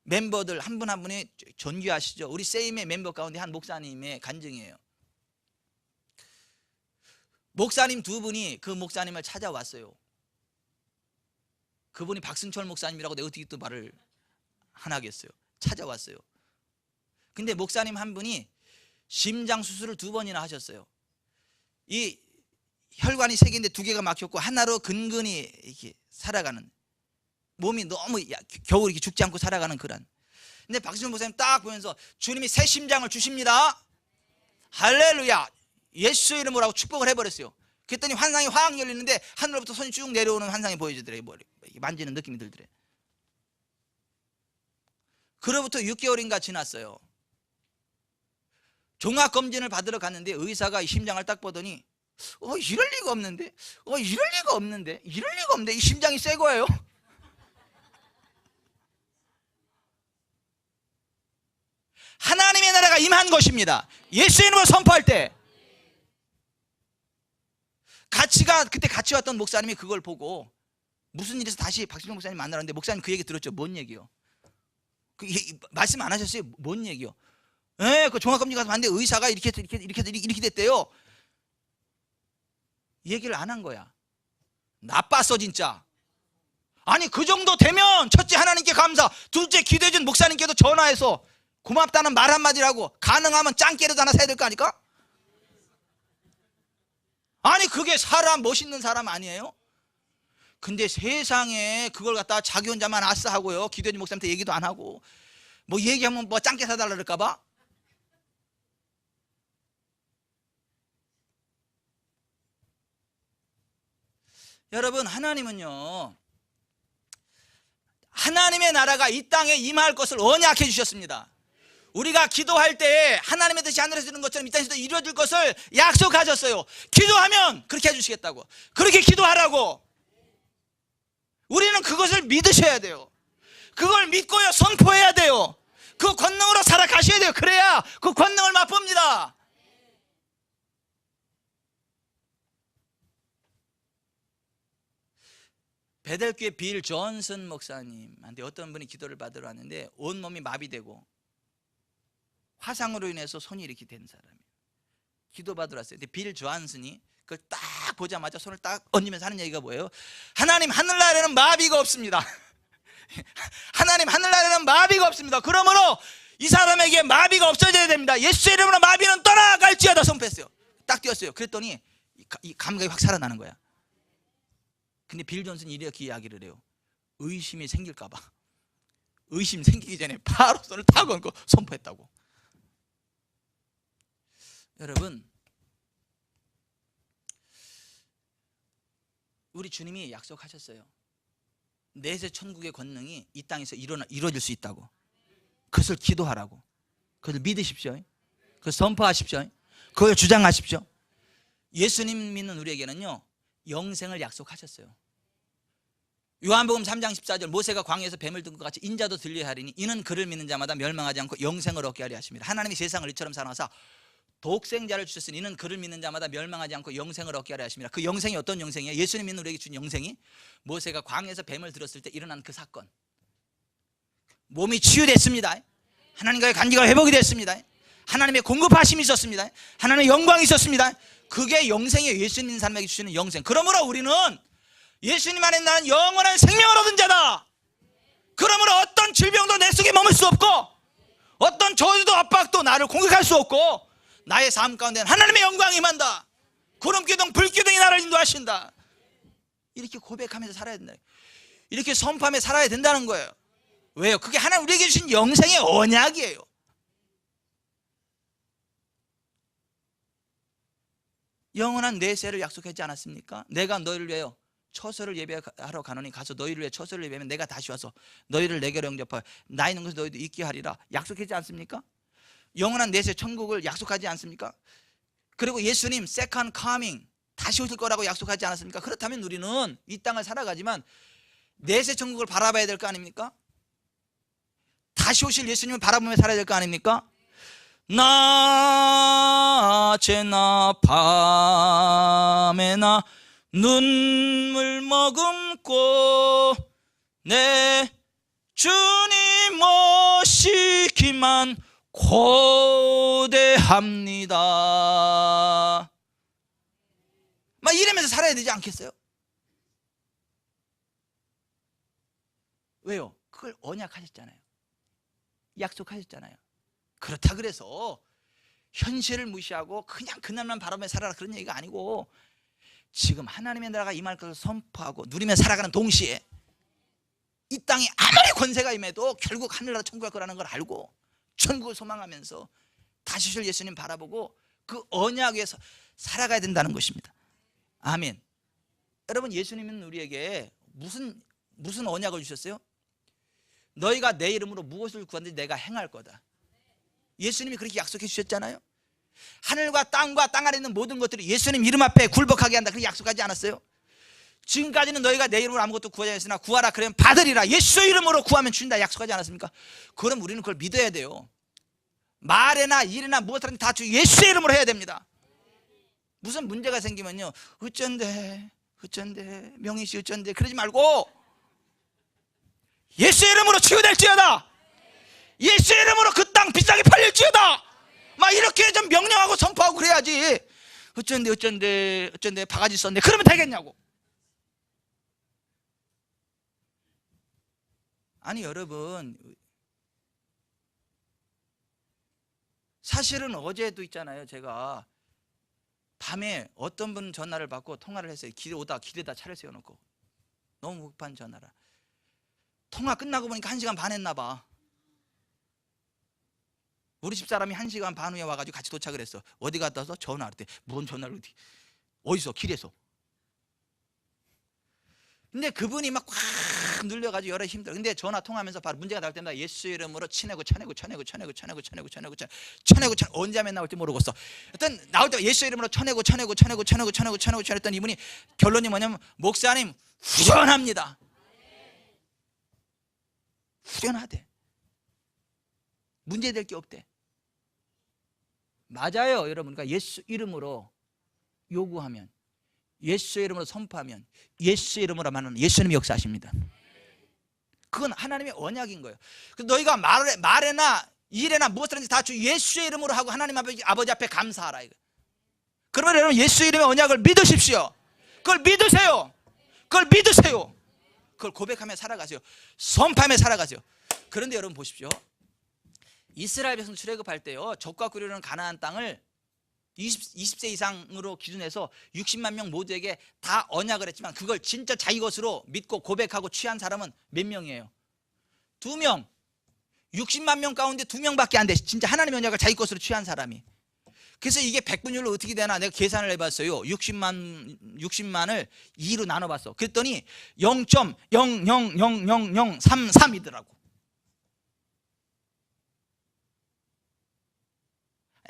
멤버들 한 분 한 분이 존귀하시죠. 우리 세임의 멤버 가운데 한 목사님의 간증이에요. 목사님 두 분이 그 목사님을 찾아왔어요. 그분이 박승철 목사님이라고 내가 어떻게 또 말을 안 하겠어요. 찾아왔어요. 근데 목사님 한 분이 심장 수술을 2번이나 하셨어요. 이 혈관이 3개인데 2개가 막혔고 하나로 근근히 이렇게 살아가는, 몸이 너무 겨우 이렇게 죽지 않고 살아가는 그런. 근데 박승철 목사님 딱 보면서 주님이 새 심장을 주십니다. 할렐루야. 예수 이름으로 하고 축복을 해버렸어요. 그랬더니 환상이 확 열리는데 하늘로부터 손이 쭉 내려오는 환상이 보여지더래요. 만지는 느낌이 들더래요. 그로부터 6개월인가 지났어요. 종합검진을 받으러 갔는데 의사가 심장을 딱 보더니 이럴 리가 없는데, 이럴 리가 없는데, 이럴 리가 없는데, 이 심장이 새 거예요. 하나님의 나라가 임한 것입니다. 예수 이름으로 선포할 때. 그때 같이 왔던 목사님이 그걸 보고 무슨 일에서 다시 박신영 목사님 만나는데 목사님 그 얘기 들었죠. 뭔 얘기요? 말씀 안 하셨어요? 뭔 얘기요? 그 종합검진 가서 봤는데 의사가 이렇게 됐대요. 얘기를 안 한 거야. 나빴어 진짜. 아니 그 정도 되면 첫째 하나님께 감사, 둘째 기도해준 목사님께도 전화해서 고맙다는 말 한마디라고, 가능하면 짱깨라도 하나 사야 될 거 아닐까? 아니 그게 사람, 멋있는 사람 아니에요? 근데 세상에 그걸 갖다가 자기 혼자만 아싸 하고요, 기도해준 목사님한테 얘기도 안 하고, 뭐 얘기하면 뭐 짱깨 사달라 그럴까 봐. 여러분, 하나님은요, 하나님의 나라가 이 땅에 임할 것을 언약해 주셨습니다. 우리가 기도할 때 하나님의 뜻이 하늘에서 이루어지는 것처럼 이 땅에서도 이루어질 것을 약속하셨어요. 기도하면 그렇게 해주시겠다고. 그렇게 기도하라고. 우리는 그것을 믿으셔야 돼요. 그걸 믿고요 선포해야 돼요. 그 권능으로 살아가셔야 돼요. 그래야 그 권능을 맛봅니다. 베델교회 빌 존슨 목사님한테 어떤 분이 기도를 받으러 왔는데 온몸이 마비되고 화상으로 인해서 손이 이렇게 된 사람이에요. 기도 받으러 왔어요. 근데 빌 존슨이 그걸 딱 보자마자 손을 딱 얹으면서 하는 얘기가 뭐예요? 하나님, 하늘나라에는 마비가 없습니다. 하나님, 하늘나라에는 마비가 없습니다. 그러므로 이 사람에게 마비가 없어져야 됩니다. 예수의 이름으로 마비는 떠나갈지어다 선포했어요. 딱 뛰었어요. 그랬더니 이 감각이 확 살아나는 거야. 근데 빌 존슨이 이렇게 이야기를 해요. 의심이 생길까 봐. 의심 생기기 전에 바로 손을 딱 얹고 선포했다고. 여러분, 우리 주님이 약속하셨어요. 내세 천국의 권능이 이 땅에서 이루어질 수 있다고. 그것을 기도하라고. 그것을 믿으십시오. 그것을 선포하십시오. 그걸 주장하십시오. 예수님 믿는 우리에게는요 영생을 약속하셨어요. 요한복음 3장 14절 모세가 광야에서 뱀을 든 것 같이 인자도 들려야 하리니 이는 그를 믿는 자마다 멸망하지 않고 영생을 얻게 하려 하십니다. 하나님이 세상을 이처럼 사랑하사 독생자를 주셨으니 이는 그를 믿는 자마다 멸망하지 않고 영생을 얻게 하려 하십니다. 그 영생이 어떤 영생이에요? 예수님 믿는 우리에게 준 영생이 모세가 광야에서 뱀을 들었을 때 일어난 그 사건, 몸이 치유됐습니다. 하나님과의 관계가 회복이 됐습니다. 하나님의 공급하심이 있었습니다. 하나님의 영광이 있었습니다. 그게 영생이에요. 예수님 믿는 사람에게 주시는 영생. 그러므로 우리는 예수님 안에 나는 영원한 생명을 얻은 자다. 그러므로 어떤 질병도 내 속에 머물 수 없고 어떤 저주도 압박도 나를 공격할 수 없고 나의 삶 가운데는 하나님의 영광이 임한다. 구름기둥 불기둥이 나를 인도하신다. 이렇게 고백하면서 살아야 된다. 이렇게 선포하며 살아야 된다는 거예요. 왜요? 그게 하나님 우리에게 주신 영생의 언약이에요. 영원한 내세를 약속하지 않았습니까? 내가 너희를 위하여 처소를 예배하러 가노니 가서 너희를 위해 처소를 예배하면 내가 다시 와서 너희를 내게로 영접하여 나 있는 곳에 너희도 있게 하리라 약속하지 않습니까? 영원한 내세 천국을 약속하지 않습니까? 그리고 예수님 second coming 다시 오실 거라고 약속하지 않았습니까? 그렇다면 우리는 이 땅을 살아가지만 내세 천국을 바라봐야 될 거 아닙니까? 다시 오실 예수님을 바라보며 살아야 될 거 아닙니까? 낮에나 밤에나 눈물 머금고 내 주님 모시기만 고대합니다. 막 이러면서 살아야 되지 않겠어요? 왜요? 그걸 언약하셨잖아요. 약속하셨잖아요. 그렇다 그래서 현실을 무시하고 그냥 그날만 바라보며 살아라 그런 얘기가 아니고 지금 하나님의 나라가 임할 것을 선포하고 누리며 살아가는 동시에 이 땅에 아무리 권세가 임해도 결국 하늘나라 천국 갈 거라는 걸 알고 천국을 소망하면서 다시 오실 예수님 바라보고 그 언약에서 살아가야 된다는 것입니다. 아멘. 여러분 예수님은 우리에게 무슨 언약을 주셨어요? 너희가 내 이름으로 무엇을 구하든지 내가 행할 거다. 예수님이 그렇게 약속해 주셨잖아요. 하늘과 땅 아래 있는 모든 것들이 예수님 이름 앞에 굴복하게 한다 그렇게 약속하지 않았어요? 지금까지는 너희가 내 이름으로 아무것도 구하지 않았으나 구하라 그러면 받으리라 예수 이름으로 구하면 준다 약속하지 않았습니까? 그럼 우리는 그걸 믿어야 돼요. 말에나 일에나 무엇하든지 다 주 예수 이름으로 해야 됩니다. 무슨 문제가 생기면요 어쩐데 명희씨 어쩐데 그러지 말고 예수 이름으로 치유될지어다. 예수 이름으로 그 땅 비싸게 팔릴지어다. 막 이렇게 좀 명령하고 선포하고 그래야지. 어쩐데 바가지 썼네 그러면 되겠냐고. 아니 여러분 사실은 어제도 있잖아요. 제가 밤에 어떤 분 전화를 받고 통화를 했어요. 길에다 차를 세워놓고 너무 급한 전화라. 통화 끝나고 보니까 1시간 반 했나 봐. 우리 집사람이 1시간 반 후에 와가지고 같이 도착을 했어. 어디 갔다 와서 전화를 했대. 뭔 전화를 어디서? 길에서. 근데 그분이 막 꽉 눌려가지고 여러 힘들어. 근데 전화 통화하면서 바로 문제가 나올 때마다 예수 이름으로 쳐내고 언제 하면 나올지 모르겠어. 일단 나올 때 예수 이름으로 쳐내고 했더니 이분이 결론이 뭐냐면 목사님 후련합니다. 후련하대. 문제될 게 없대. 맞아요 여러분. 그러니까 예수 이름으로 요구하면 예수 이름으로 선포하면 예수 이름으로 말하는 예수님이 역사하십니다. 그건 하나님의 언약인 거예요. 그래서 너희가 말에나 일에나 무엇이든지 다 주 예수의 이름으로 하고 하나님 아버지 앞에 감사하라 이거. 그러면 여러분 예수 이름의 언약을 믿으십시오. 그걸 믿으세요. 그걸 고백하며 살아가세요. 선포하며 살아가세요. 그런데 여러분 보십시오. 이스라엘 백성 출애굽할 때요 적과 꾸려는 가나안 땅을 20세 이상으로 기준해서 60만 명 모두에게 다 언약을 했지만 그걸 진짜 자기 것으로 믿고 고백하고 취한 사람은 몇 명이에요? 2명. 60만 명 가운데 2명밖에 안 돼. 진짜 하나님의 언약을 자기 것으로 취한 사람이. 그래서 이게 백분율로 어떻게 되나 내가 계산을 해봤어요. 60만을 2로 나눠봤어. 그랬더니 0.000033이더라고.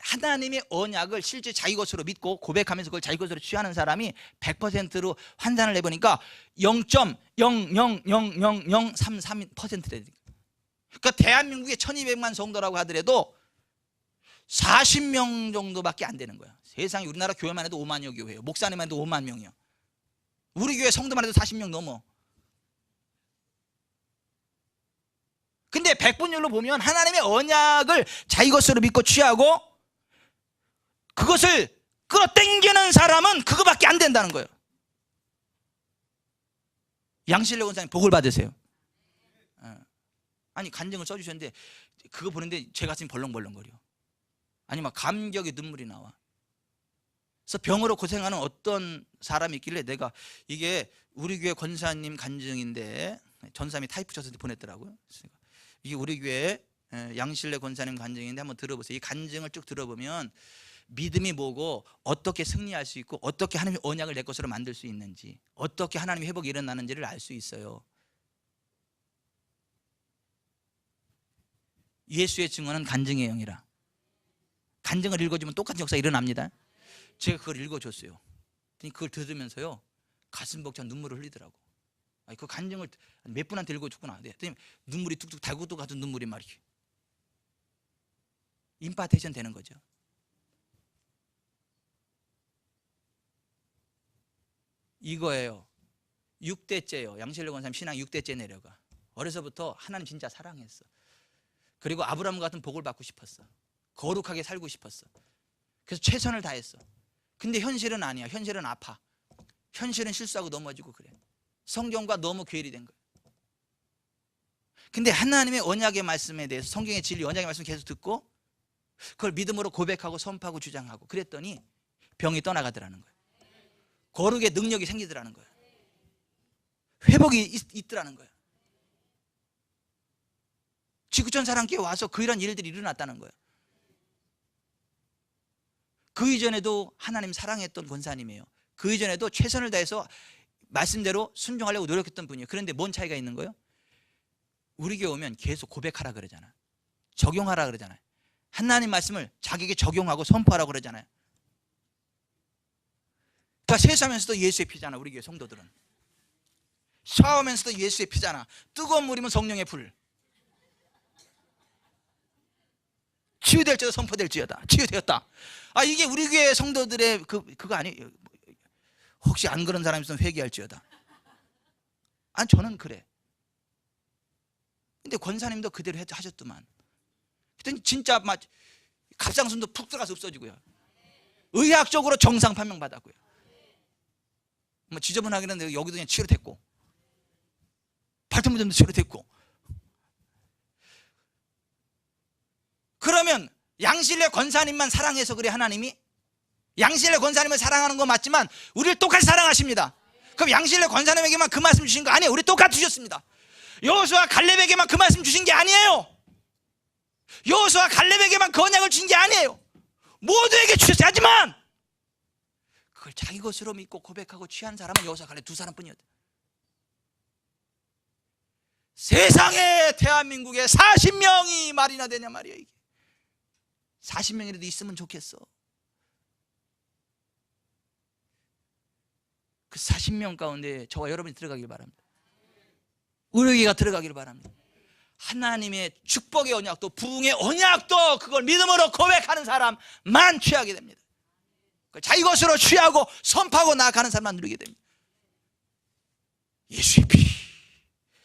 하나님의 언약을 실제 자기 것으로 믿고 고백하면서 그걸 자기 것으로 취하는 사람이 100%로 환산을 해보니까 0.0000 0.00033% 그러니까 대한민국에 1200만 성도라고 하더라도 40명 정도밖에 안 되는 거야. 세상에 우리나라 교회만 해도 5만여 교회예요. 목사님만 해도 5만 명이요. 우리 교회 성도만 해도 40명 넘어. 근데 백분율로 보면 하나님의 언약을 자기 것으로 믿고 취하고 그것을 끌어당기는 사람은 그거밖에 안 된다는 거예요. 양실래 권사님 복을 받으세요. 아니 간증을 써주셨는데 그거 보는데 제 가슴이 벌렁벌렁거려. 아니 막 감격의 눈물이 나와. 그래서 병으로 고생하는 어떤 사람이 있길래 내가 이게 우리 교회 권사님 간증인데 전사님이 타이프 쳐서 보냈더라고요. 이게 우리 교회 양실래 권사님 간증인데 한번 들어보세요. 이 간증을 쭉 들어보면 믿음이 뭐고 어떻게 승리할 수 있고 어떻게 하나님의 언약을 내 것으로 만들 수 있는지 어떻게 하나님의 회복이 일어나는지를 알 수 있어요. 예수의 증언은 간증의 영이라. 간증을 읽어주면 똑같은 역사가 일어납니다. 제가 그걸 읽어줬어요. 그걸 들으면서요 가슴 벅찬 눈물을 흘리더라고. 그 간증을 몇 분한테 읽어줬구나. 눈물이 툭툭 달고도 가도 눈물이 말이에요. 임파테이션 되는 거죠. 이거예요. 6대째요. 양실래 권사님 신앙 6대째 내려가. 어려서부터 하나님 진짜 사랑했어. 그리고 아브라함 같은 복을 받고 싶었어. 거룩하게 살고 싶었어. 그래서 최선을 다했어. 근데 현실은 아니야. 현실은 아파. 현실은 실수하고 넘어지고 그래. 성경과 너무 괴리된 거야. 근데 하나님의 언약의 말씀에 대해서 성경의 진리 언약의 말씀을 계속 듣고 그걸 믿음으로 고백하고 선포하고 주장하고 그랬더니 병이 떠나가더라는 거야. 거룩의 능력이 생기더라는 거야. 회복이 있더라는 거야. 지구촌 사랑교회 와서 이런 일들이 일어났다는 거야. 그 이전에도 하나님 사랑했던 권사님이에요. 그 이전에도 최선을 다해서 말씀대로 순종하려고 노력했던 분이에요. 그런데 뭔 차이가 있는 거예요? 우리 교회 오면 계속 고백하라 그러잖아. 적용하라 그러잖아요. 하나님 말씀을 자기에게 적용하고 선포하라고 그러잖아요. 그러니까 세수하면서도 예수의 피잖아. 우리 교회 성도들은 샤워하면서도 예수의 피잖아. 뜨거운 물이면 성령의 불. 치유될지어다 선포될지어다. 치유되었다. 이게 우리 교회 성도들의 그거 아니에요? 혹시 안 그런 사람 있으면 회개할지어다. 아니 저는 그래. 근데 권사님도 그대로 하셨더만. 그랬더니 진짜 막 갑상선도 푹 들어가서 없어지고요. 의학적으로 정상 판명받았고요. 뭐 지저분하기는 여기도 그냥 치료됐고 발톱 문제도 치료됐고. 그러면 양실래 권사님만 사랑해서 그래 하나님이? 양실래 권사님을 사랑하는 거 맞지만 우리를 똑같이 사랑하십니다. 그럼 양실래 권사님에게만 그 말씀 주신 거 아니에요. 우리 똑같이 주셨습니다. 여호수아 갈렙에게만 그 말씀 주신 게 아니에요. 여호수아 갈렙에게만 그 언약을 주신 게 아니에요. 모두에게 주셨어요. 하지만 그걸 자기 것으로 믿고 고백하고 취한 사람은 여호수아 갈렙 두 사람뿐이었다. 세상에 대한민국에 40명이 말이나 되냐 말이야. 이게 40명이라도 있으면 좋겠어. 그 40명 가운데 저와 여러분이 들어가길 바랍니다. 의료계가 들어가길 바랍니다. 하나님의 축복의 언약도 부흥의 언약도 그걸 믿음으로 고백하는 사람만 취하게 됩니다. 자기 것으로 취하고 선포하고 나아가는 사람만 누리게 됩니다. 예수의 피,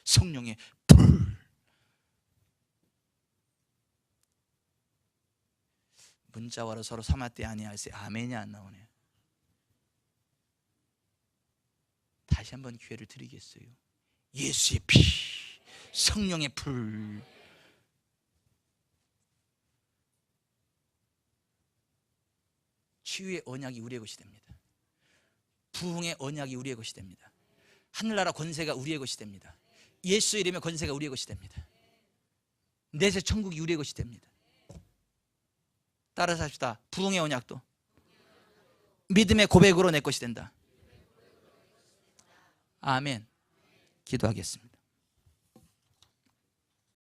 성령의 불. 문자와로 서로 삼았대 아니하세. 아멘이 안 나오네요. 다시 한번 기회를 드리겠어요. 예수의 피, 성령의 불. 치유의 언약이 우리의 것이 됩니다. 부흥의 언약이 우리의 것이 됩니다. 하늘나라 권세가 우리의 것이 됩니다. 예수 이름의 권세가 우리의 것이 됩니다. 내세 천국이 우리의 것이 됩니다. 따라서 합시다. 부흥의 언약도 믿음의 고백으로 내 것이 된다. 아멘. 기도하겠습니다.